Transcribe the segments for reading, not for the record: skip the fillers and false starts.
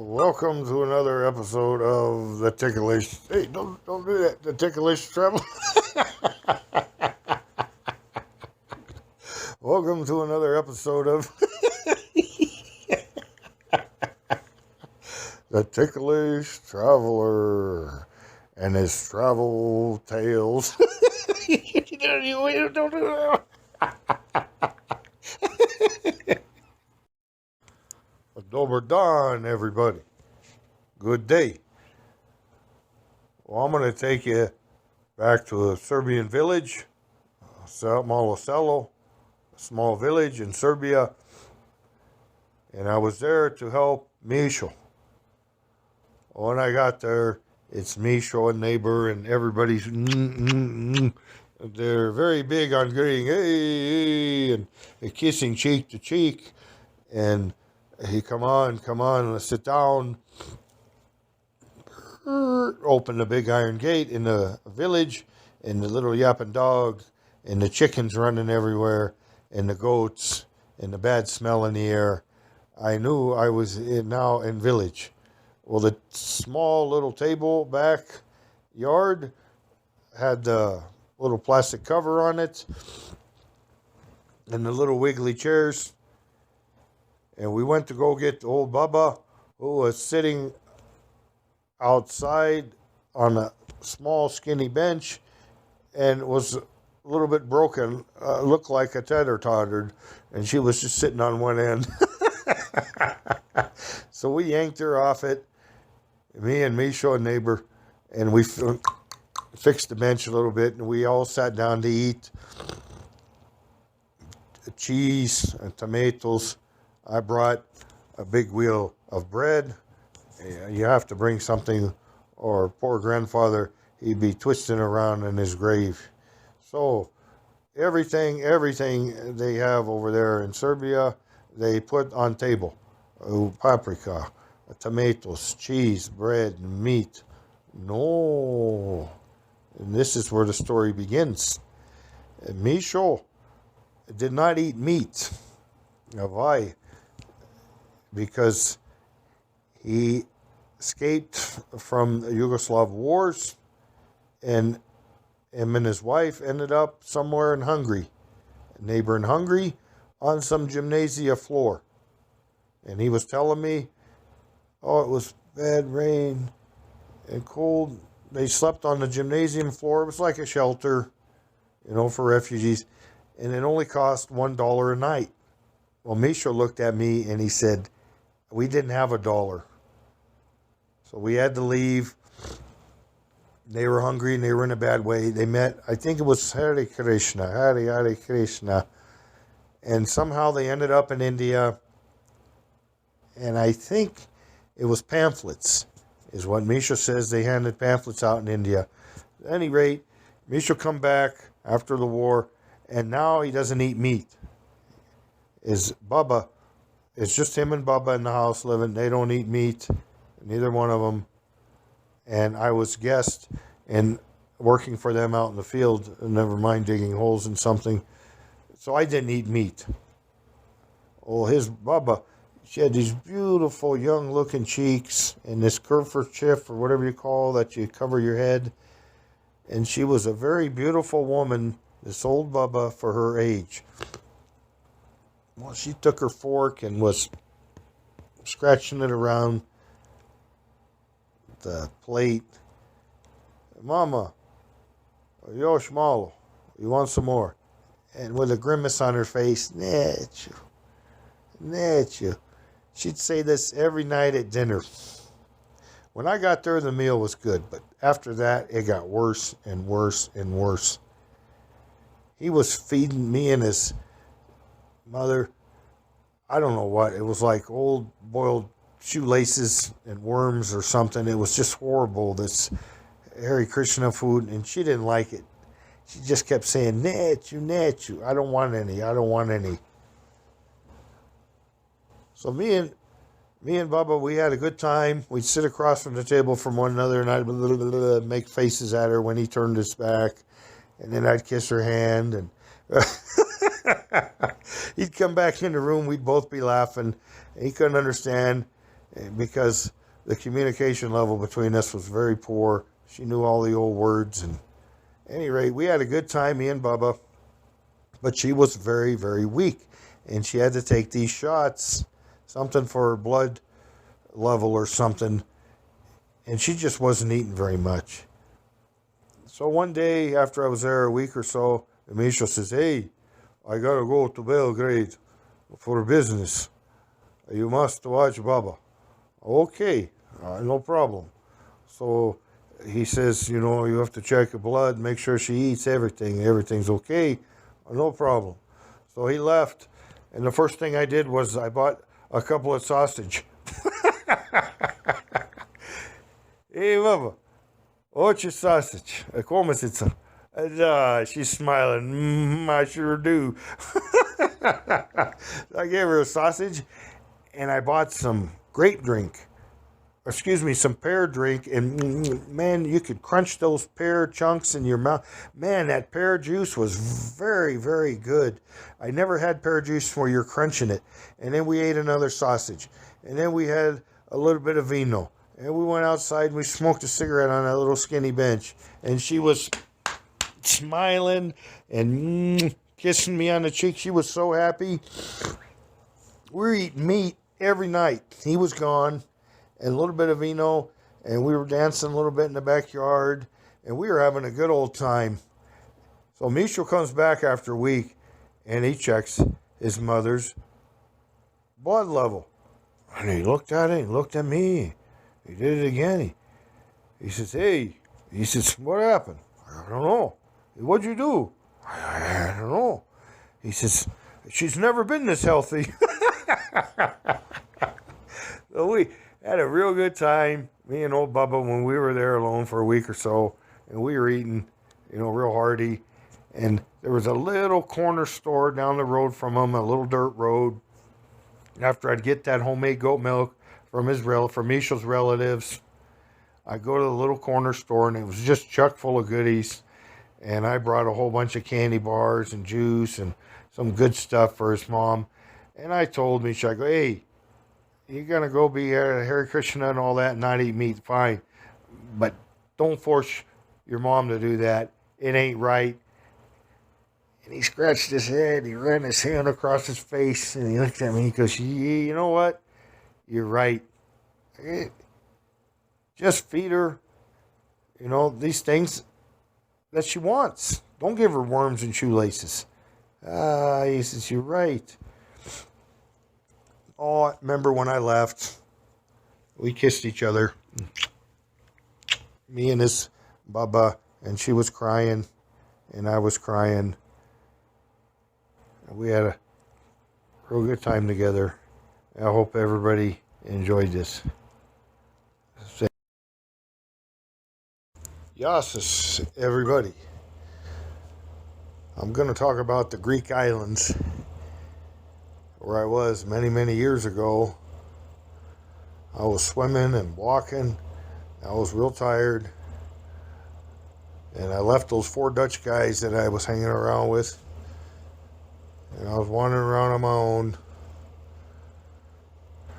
Welcome to another episode of the Ticklish. Hey, don't do that. The Ticklish Traveler. Welcome to another episode of the Ticklish Traveler and his travel tales. Don't do that. Dober Don, everybody. Good day. Well, I'm going to take you back to a Serbian village, Malo Selo, a small village in Serbia. And I was there to help Mišo. When I got there, it's Mišo, a neighbor, and everybody's They're very big on getting hey, and kissing cheek to cheek. And he, come on, let's sit down. Open the big iron gate in the village, and the little yapping dog, and the chickens running everywhere, and the goats, and the bad smell in the air. I knew I was now in village. Well, the small little table backyard had the little plastic cover on it, and the little wiggly chairs. And we went to go get old Bubba, who was sitting outside on a small, skinny bench and was a little bit broken, looked like a tottered, and she was just sitting on one end. So we yanked her off it, me and Mišo, a neighbor, and we fixed the bench a little bit, and we all sat down to eat cheese and tomatoes. I brought a big wheel of bread. You have to bring something, or poor grandfather, he'd be twisting around in his grave. So everything they have over there in Serbia, they put on table. Paprika, tomatoes, cheese, bread, meat. No. And this is where the story begins. Mišo did not eat meat. Why? Because he escaped from the Yugoslav wars, and him and his wife ended up somewhere in Hungary, a neighbor in Hungary, on some gymnasia floor. And he was telling me, it was bad rain and cold. They slept on the gymnasium floor. It was like a shelter, for refugees, and it only cost $1 a night. Well, Mišo looked at me and he said, we didn't have $1. So we had to leave. They were hungry and they were in a bad way. They met, I think it was Hare Krishna. And somehow they ended up in India. And I think it was pamphlets, is what Mišo says. They handed pamphlets out in India. At any rate, Mišo come back after the war, and now he doesn't eat meat. It's just him and Bubba in the house living. They don't eat meat, neither one of them. And I was guest and working for them out in the field, never mind digging holes in something. So I didn't eat meat. Well, his Bubba, she had these beautiful young-looking cheeks and this kerchief or whatever you call that you cover your head. And she was a very beautiful woman, this old Bubba, for her age. Well, she took her fork and was scratching it around the plate. Mama, yosh malo, you want some more? And with a grimace on her face, Neću. She'd say this every night at dinner. When I got there, the meal was good, but after that, it got worse and worse and worse. He was feeding me and his mother, I don't know what. It was like old boiled shoelaces and worms or something. It was just horrible, this Hare Krishna food, and she didn't like it. She just kept saying, Neću. I don't want any. So me and Bubba, we had a good time. We'd sit across from the table from one another, and I'd make faces at her when he turned his back, and then I'd kiss her hand, and he'd come back in the room. We'd both be laughing. He couldn't understand. because the communication level between us was very poor. She knew all the old words, and at any rate, we had a good time, me and Bubba, but she was very, very weak, and she had to take these shots, something for her blood level or something, and she just wasn't eating very much. So one day after I was there a week or so, Misha says, "Hey, I gotta go to Belgrade for business. You must watch Baba." Okay, no problem. So he says, you have to check her blood, make sure she eats everything. Everything's okay. No problem. So he left, and the first thing I did was I bought a couple of sausage. Hey, Baba, what's your sausage? Комасица. She's smiling. I sure do. I gave her a sausage, and I bought some some pear drink, and man, you could crunch those pear chunks in your mouth. Man, that pear juice was very, very good. I never had pear juice where you're crunching it. And then we ate another sausage, and then we had a little bit of vino, and we went outside and we smoked a cigarette on that little skinny bench, and she was smiling and kissing me on the cheek. She was so happy. We were eating meat every night. He was gone, and a little bit of vino, and we were dancing a little bit in the backyard, and we were having a good old time. So Michel comes back after a week, and he checks his mother's blood level. And he looked at it, he looked at me. He did it again. He says, "Hey," he says, "what happened?" "I don't know." "What'd you do?" I don't know." He says, "She's never been this healthy." So we had a real good time, me and old Bubba, when we were there alone for a week or so, and we were eating, real hearty. And there was a little corner store down the road from him, a little dirt road. After I'd get that homemade goat milk from Michel's relatives, I'd go to the little corner store, and it was just chock full of goodies. And I brought a whole bunch of candy bars and juice and some good stuff for his mom. And I told Michel, I go, "Hey, you're going to go be a Hare Krishna and all that and not eat meat, fine. But don't force your mom to do that. It ain't right." And he scratched his head. He ran his hand across his face, and he looked at me. He goes, "You know what? You're right. Just feed her, these things that she wants. Don't give her worms and shoelaces." He says, "You're right." Oh, I remember when I left, we kissed each other. Me and his Baba, and she was crying, and I was crying. We had a real good time together. I hope everybody enjoyed this. Yasis, everybody. I'm going to talk about the Greek islands, where I was many, many years ago. I was swimming and walking. I was real tired. And I left those 4 Dutch guys that I was hanging around with. And I was wandering around on my own.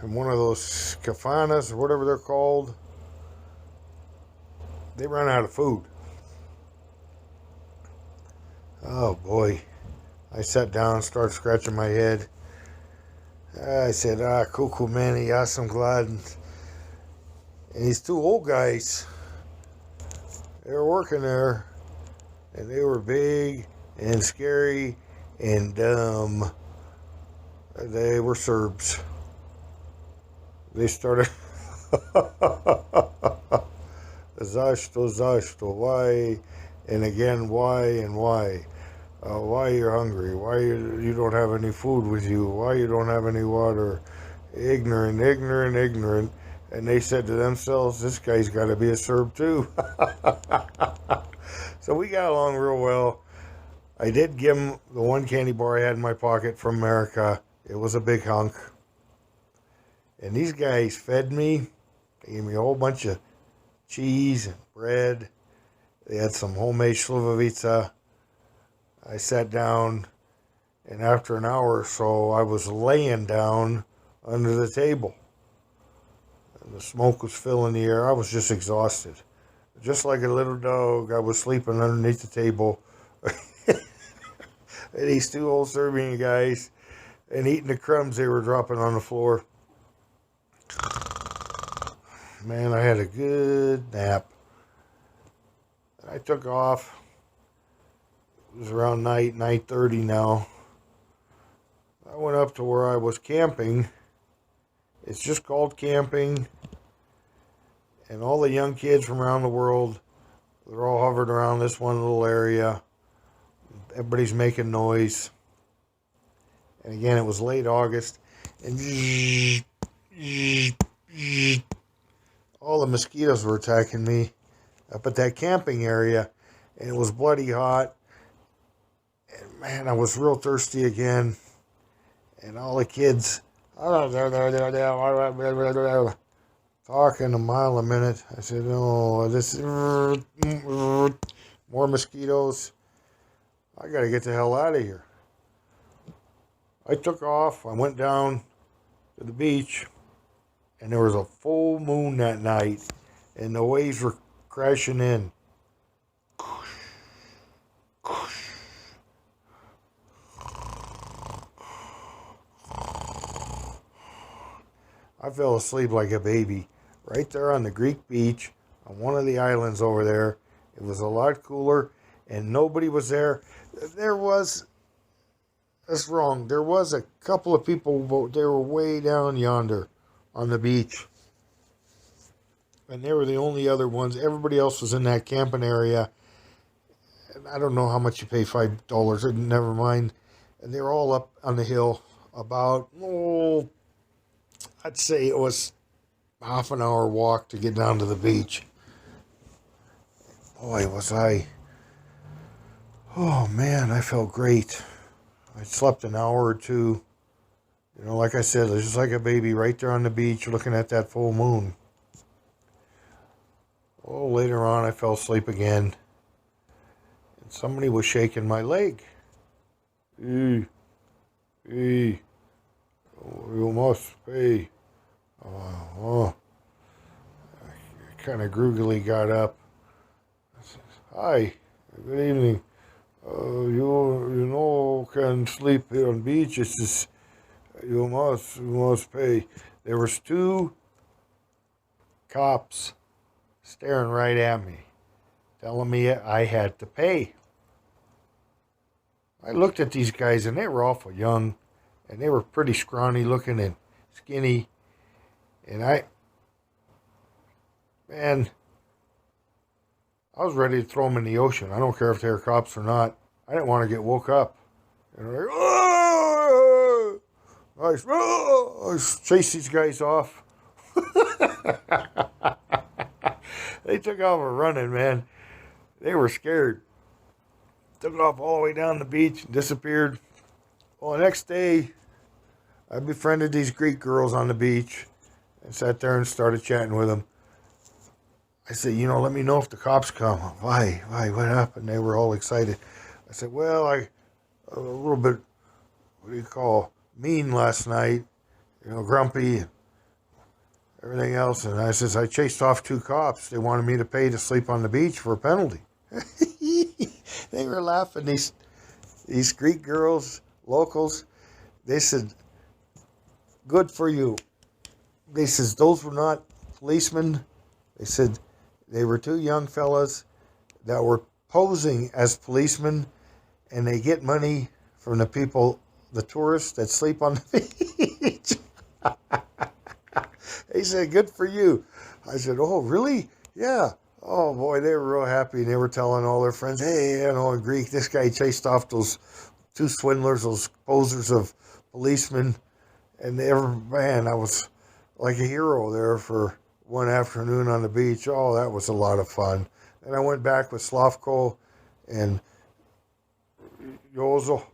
And one of those kafanas, or whatever they're called, they ran out of food. Oh boy. I sat down and started scratching my head. I said, "Kuku mani, ja sam gladan." And these 2 old guys, they were working there, and they were big and scary and dumb. They were Serbs. They started, zašto, why, and again, why and why. Why you're hungry, why you don't have any food with you, why you don't have any water. Ignorant. And they said to themselves, "This guy's got to be a Serb too." So we got along real well. I did give him the 1 candy bar I had in my pocket from America. It was a big hunk. And these guys fed me. They gave me a whole bunch of cheese and bread. They had some homemade slivovica. I sat down, and after an hour or so, I was laying down under the table. and the smoke was filling the air. I was just exhausted. Just like a little dog, I was sleeping underneath the table. And these two old Serbian guys, and eating the crumbs they were dropping on the floor. Man, I had a good nap. I took off. It was around 9:30 now. I went up to where I was camping. It's just called camping. And all the young kids from around the world, they're all hovered around this one little area. Everybody's making noise. And again, it was late August. And all the mosquitoes were attacking me up at that camping area. And it was bloody hot. And man, I was real thirsty again. And all the kids talking a mile a minute. I said, "Oh, this more mosquitoes. I got to get the hell out of here." I took off. I went down to the beach, and there was a full moon that night, and the waves were crashing in. I fell asleep like a baby right there on the Greek beach on one of the islands over there. It was a lot cooler, and nobody was there. That's wrong. There was a couple of people, but they were way down yonder on the beach. And they were the only other ones. Everybody else was in that camping area. And I don't know how much you pay, $5, never mind. And they were all up on the hill about, I'd say it was half an hour walk to get down to the beach. Boy, was I... Oh, man, I felt great. I slept an hour or two. You know, like I said, it was just like a baby right there on the beach looking at that full moon. Oh, later on, I fell asleep again. And somebody was shaking my leg. Hey, you must pay. I kind of groogily got up. I said, "Hi, good evening. You can sleep here on beach. It's just, you must pay." There was two cops staring right at me, telling me I had to pay. I looked at these guys, and they were awful young, and they were pretty scrawny looking and skinny. And I was ready to throw them in the ocean. I don't care if they're cops or not. I didn't want to get woke up. And like, I chased these guys off. They took off running, man. They were scared. Took off all the way down the beach and disappeared. Well, the next day, I befriended these Greek girls on the beach and sat there and started chatting with them. I said, let me know if the cops come. Why, what happened? They were all excited. I said, well, I a little bit, mean last night, grumpy and everything else. And I says, I chased off two cops. They wanted me to pay to sleep on the beach for a penalty. They were laughing. These Greek girls, locals, they said, good for you. They says, those were not policemen. They said they were two young fellas that were posing as policemen, and they get money from the people, the tourists that sleep on the beach. They said, good for you. I said, oh, really? Yeah. Oh, boy, they were real happy. They were telling all their friends, hey, in Greek, this guy chased off those two swindlers, those posers of policemen. And I was like a hero there for one afternoon on the beach. Oh, that was a lot of fun. And I went back with Slavko and Jozo,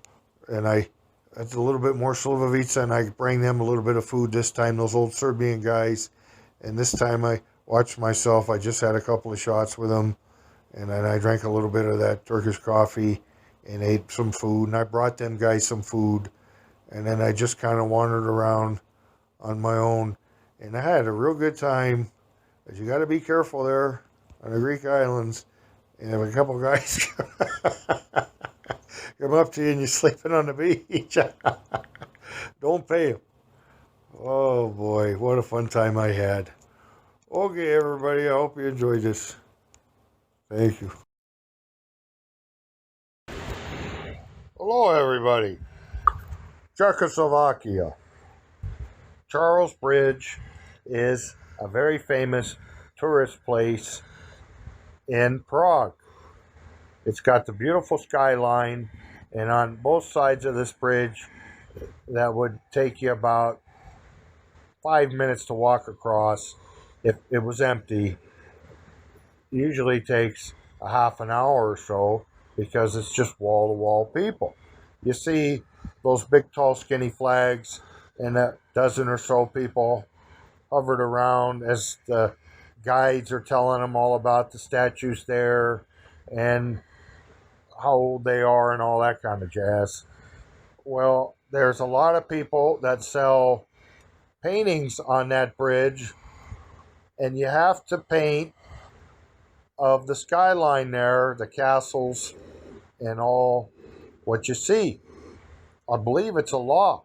and I had a little bit more Slivovica, and I bring them a little bit of food this time, those old Serbian guys. And this time I watched myself. I just had a couple of shots with them, and then I drank a little bit of that Turkish coffee and ate some food. And I brought them guys some food, and then I just kind of wandered around on my own. And I had a real good time. But you got to be careful there on the Greek islands. And if a couple guys come up to you and you're sleeping on the beach, don't pay them. Oh boy, what a fun time I had. Okay, everybody, I hope you enjoyed this. Thank you. Hello, everybody. Czechoslovakia. Charles Bridge is a very famous tourist place in Prague. It's got the beautiful skyline, and on both sides of this bridge, that would take you about 5 minutes to walk across if it was empty. Usually takes a half an hour or so because it's just wall-to-wall people. You see those big, tall, skinny flags and a dozen or so people hovered around as the guides are telling them all about the statues there and how old they are and all that kind of jazz. Well, there's a lot of people that sell paintings on that bridge, and you have to paint of the skyline there, the castles, and all what you see. I believe it's a law.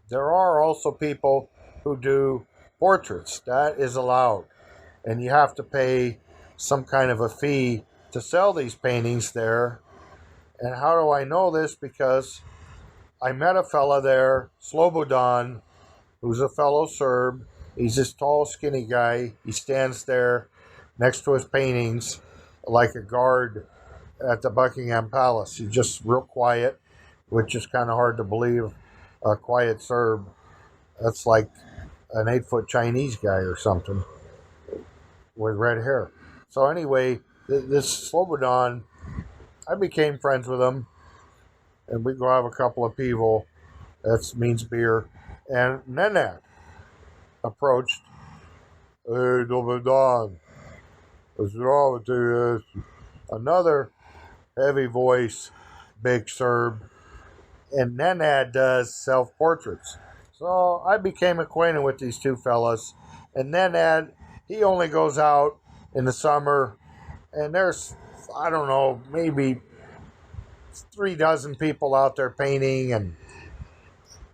There are also people who do portraits. That is allowed. And you have to pay some kind of a fee to sell these paintings there. And how do I know this? Because I met a fella there, Slobodan, who's a fellow Serb. He's this tall, skinny guy. He stands there next to his paintings like a guard at the Buckingham Palace. He's just real quiet, which is kind of hard to believe. A quiet Serb. That's like an 8-foot Chinese guy or something with red hair. So anyway, this Slobodan, I became friends with him, and we go have a couple of people. That means beer. And Nenad approached. Hey, Slobodan, what's wrong with you? Another heavy voice, big Serb. And Nenad does self-portraits. So I became acquainted with these two fellas. And Nenad, he only goes out in the summer, and there's, I don't know, maybe 3 dozen people out there painting and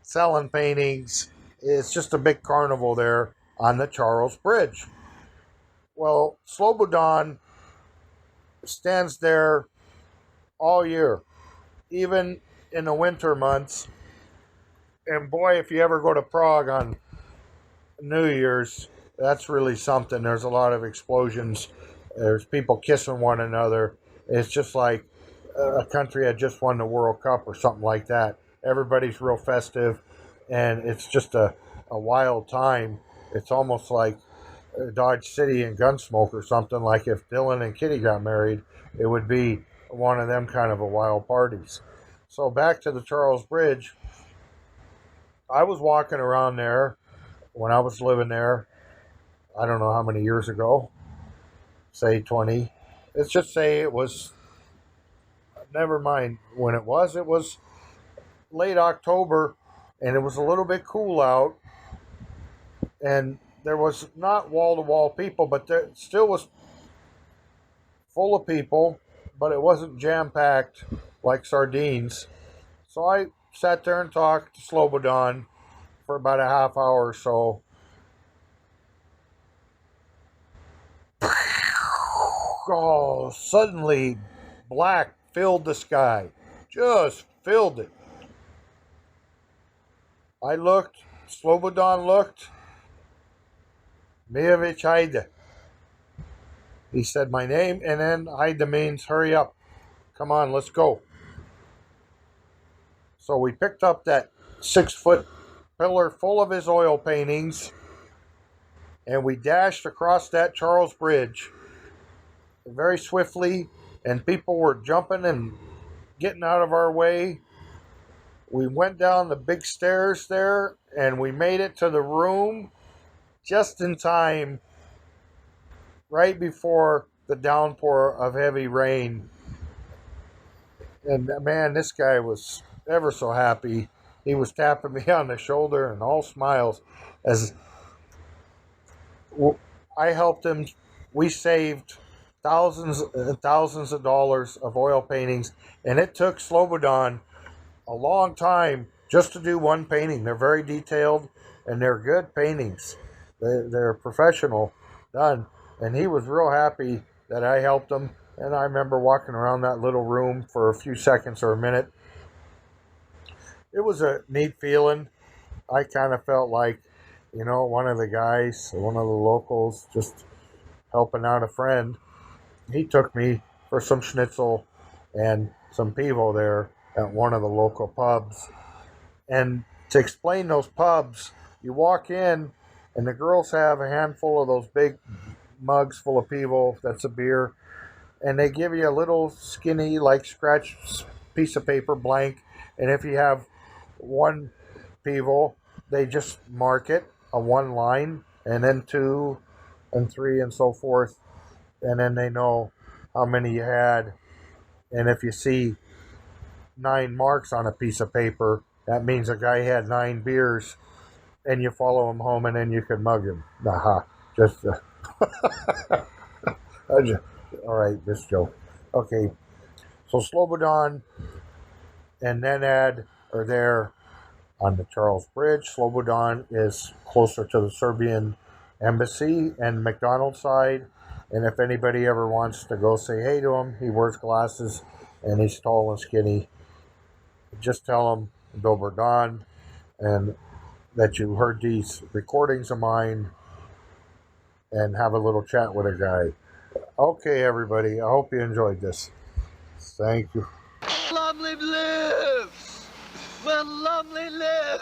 selling paintings. It's just a big carnival there on the Charles Bridge. Well, Slobodan stands there all year, even in the winter months. And boy, if you ever go to Prague on New Year's, that's really something. There's a lot of explosions. There's people kissing one another. It's just like a country had just won the World Cup or something like that. Everybody's real festive, and it's just a wild time. It's almost like Dodge City and Gunsmoke or something. Like if Dylan and Kitty got married, it would be one of them kind of a wild parties. So back to the Charles Bridge. I was walking around there when I was living there. I don't know how many years ago. Say 20. Let's just say it was, never mind when it was. It was late October, and it was a little bit cool out. And there was not wall-to-wall people, but there still was full of people, but it wasn't jam-packed like sardines. So I sat there and talked to Slobodan for about a half hour or so. Oh, suddenly black filled the sky. Just filled it. I looked, Slobodan looked. Mijevich Haide. He said my name, and then Haide means hurry up. Come on, let's go. So we picked up that 6-foot pillar full of his oil paintings, and we dashed across that Charles Bridge very swiftly, and people were jumping and getting out of our way. We went down the big stairs there, and we made it to the room just in time, right before the downpour of heavy rain. And man, this guy was ever so happy. He was tapping me on the shoulder and all smiles as I helped him. We saved thousands and thousands of dollars of oil paintings, and it took Slobodan a long time just to do one painting. They're very detailed, and they're good paintings. They're professional done, and he was real happy that I helped him. And I remember walking around that little room for a few seconds or a minute. It was a neat feeling. I kind of felt like, one of the guys, one of the locals, just helping out a friend. He took me for some schnitzel and some pivo there at one of the local pubs. And to explain those pubs, you walk in and the girls have a handful of those big mugs full of pivo, that's a beer, and they give you a little skinny, like scratch piece of paper blank. And if you have one pivo, they just mark it on one line, and then 2 and 3 and so forth. And then they know how many you had. And if you see 9 marks on a piece of paper, that means a guy had 9 beers, and you follow him home, and then you can mug him. Aha, just all right, this joke. Okay, so Slobodan and Nenad are there on the Charles Bridge. Slobodan is closer to the Serbian embassy and McDonald's side. And if anybody ever wants to go say hey to him, he wears glasses and he's tall and skinny. Just tell him Dober Dan and that you heard these recordings of mine and have a little chat with a guy. Okay, everybody, I hope you enjoyed this. Thank you. Lovely live! Well, lovely live!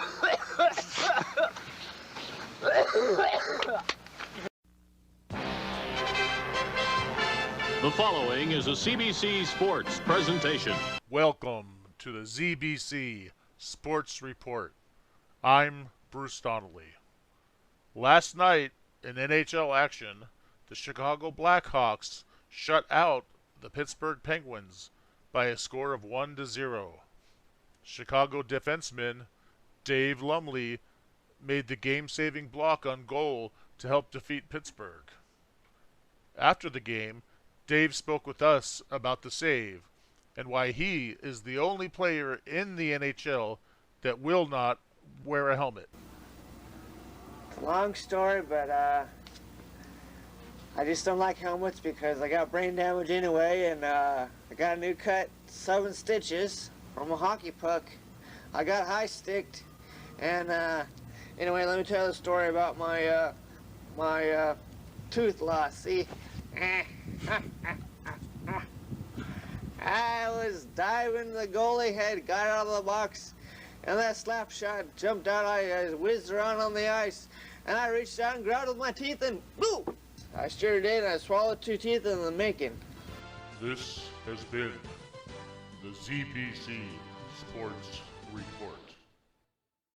The following is a CBC Sports presentation. Welcome to the CBC Sports Report. I'm Bruce Donnelly. Last night in NHL action, the Chicago Blackhawks shut out the Pittsburgh Penguins by a score of 1-0. Chicago defenseman Dave Lumley made the game-saving block on goal to help defeat Pittsburgh. After the game, Dave spoke with us about the save and why he is the only player in the NHL that will not wear a helmet. Long story, but I just don't like helmets because I got brain damage anyway, and I got a new cut, 7 stitches from a hockey puck. I got high sticked, and anyway, let me tell you the story about my my tooth loss. See, I was diving, the goalie had got out of the box, and that slap shot jumped out. I whizzed around on the ice, and I reached out and grabbed with my teeth, and boom! I sure did, and I swallowed 2 teeth in the making. This has been the CBC Sports Report.